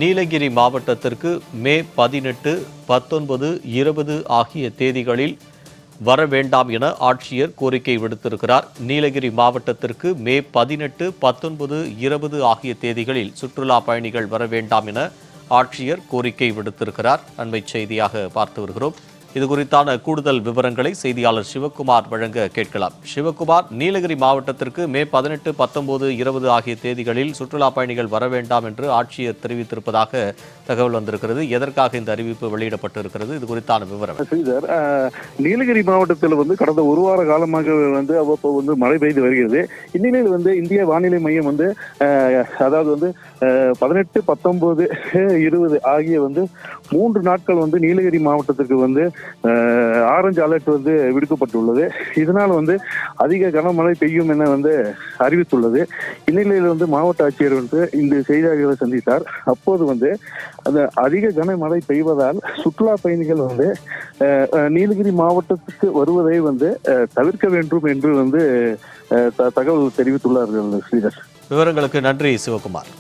நீலகிரி மாவட்டத்திற்கு மே 18, 19, 20 ஆகிய தேதிகளில் வர வேண்டாம் என ஆட்சியர் கோரிக்கை விடுத்திருக்கிறார். நீலகிரி மாவட்டத்திற்கு மே 18, 19, 20 ஆகிய தேதிகளில் சுற்றுலா பயணிகள் வர வேண்டாம் என ஆட்சியர் கோரிக்கை விடுத்திருக்கிறார். அண்மைச் செய்தியாக பார்த்து வருகிறோம். இது குறித்தான கூடுதல் விவரங்களை செய்தியாளர் சிவக்குமார் வழங்க கேட்கலாம். சிவக்குமார், நீலகிரி மாவட்டத்திற்கு மே 18, 19, 20 ஆகிய தேதிகளில் சுற்றுலா பயணிகள் வர வேண்டாம் என்று ஆட்சியர் தெரிவித்திருப்பதாக தகவல் வந்திருக்கிறது. எதற்காக இந்த அறிவிப்பு வெளியிடப்பட்டிருக்கிறது? இது குறித்தான விவரம். ஸ்ரீதர், நீலகிரி மாவட்டத்தில் கடந்த ஒரு வார காலமாக அவ்வப்போ மழை பெய்து வருகிறது. இந்நிலையில் இந்திய வானிலை மையம் அதாவது 18, 19, 20 ஆகிய 3 நாட்கள் நீலகிரி மாவட்டத்திற்கு ஆரஞ்சு அலர்ட் விடுக்கப்பட்டுள்ளது. இதனால் அதிக கனமழை பெய்யும் என அறிவித்துள்ளது. இந்நிலையில் மாவட்ட ஆட்சியர் இந்த செய்தியாளர்களை சந்தித்தார். அப்போது அந்த அதிக கனமழை பெய்வதால் சுற்றுலா பயணிகள் நீலகிரி மாவட்டத்துக்கு வருவதை தவிர்க்க வேண்டும் என்று தகவல் தெரிவித்துள்ளார்கள். ஸ்ரீதர், விவரங்களுக்கு நன்றி சிவகுமார்.